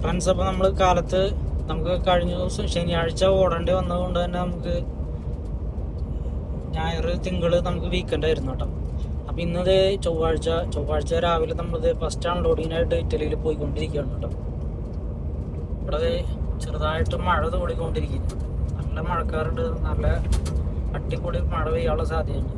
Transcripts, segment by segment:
Friends, അപ്പോൾ നമ്മൾ കാലത്ത് നമുക്ക് കഴിഞ്ഞ ദിവസം ശനിയാഴ്ച ഓടേണ്ടി വന്നതുകൊണ്ട് തന്നെ നമുക്ക് ഞായർ തിങ്കൾ നമുക്ക് വീക്കെൻഡ് ആയിരുന്നു കേട്ടോ. അപ്പോൾ ഇന്നത് ചൊവ്വാഴ്ച രാവിലെ നമ്മളിത് ഫസ്റ്റ് അൺലോഡിങ്ങിനായിട്ട് ഇറ്റലിയിൽ പോയിക്കൊണ്ടിരിക്കുകയാണ് കേട്ടോ. ഇവിടെ ചെറുതായിട്ട് മഴ തോടിക്കൊണ്ടിരിക്കുന്നു. നല്ല മഴക്കാറുണ്ട്, നല്ല അടിപൊളി മഴ പെയ്യാനുള്ള സാധ്യതയുണ്ട്.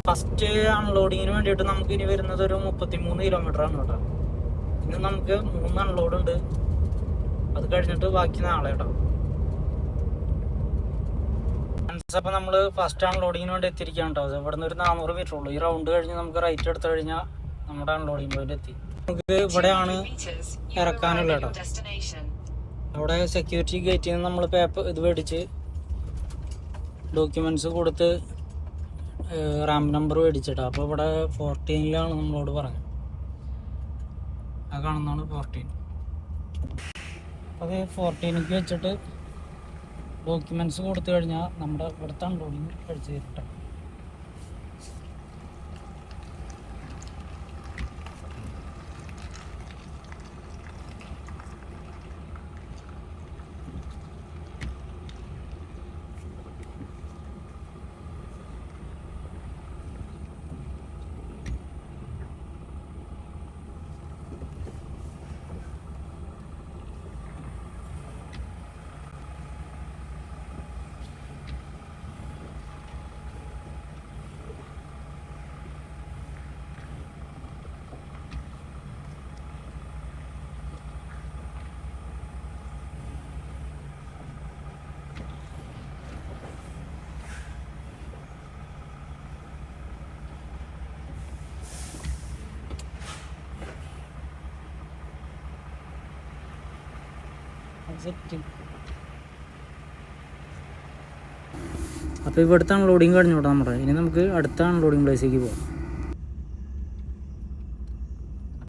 ഫസ്റ്റ് അൺലോഡിങ്ങിന് വേണ്ടിയിട്ട് നമുക്ക് ഇനി വരുന്നത് ഒരു 33 കിലോമീറ്റർ ആണ് കേട്ടോ. ഇന്ന് നമുക്ക് 3 അൺലോഡ് ഉണ്ട്. അത് കഴിഞ്ഞിട്ട് ബാക്കി നാളെ കേട്ടോ. അപ്പോൾ നമ്മൾ ഫസ്റ്റ് അൺലോഡിങ്ങിന് വേണ്ടി എത്തിയിരിക്കുകയാണ് കേട്ടോ. ഇവിടെ നിന്ന് ഒരു 400 മീറ്റർ ഉള്ളൂ. ഈ റൗണ്ട് കഴിഞ്ഞ് നമുക്ക് റൈറ്റ് എടുത്തു കഴിഞ്ഞാൽ നമ്മുടെ അൺലോഡിങ് പോയിന്റ് എത്തി. നമുക്ക് ഇവിടെയാണ് ഇറക്കാനുള്ള കേട്ടോ. അവിടെ സെക്യൂരിറ്റി ഗേറ്റിൽ നിന്ന് നമ്മൾ ഇത് മേടിച്ച് ഡോക്യുമെന്റ്സ് കൊടുത്ത് റാമ്പ് നമ്പർ മേടിച്ചിട്ടാ. അപ്പോൾ ഇവിടെ 14 നമ്മളോട് പറഞ്ഞത്. ആ കാണുന്നതാണ് 14. അത് 14 വെച്ചിട്ട് ഡോക്യുമെന്റ്സ് കൊടുത്തു കഴിഞ്ഞാൽ നമ്മുടെ ഇവിടുത്തെ അൺലോഡിങ് കഴിച്ച് തരട്ടെ. അപ്പോൾ ഇവിടുത്തെ അൺലോഡിങ് കഴിഞ്ഞു കേട്ടോ നമ്മുടെ. ഇനി നമുക്ക് അടുത്ത അൺലോഡിങ് പ്ലേസിലേക്ക് പോകാം.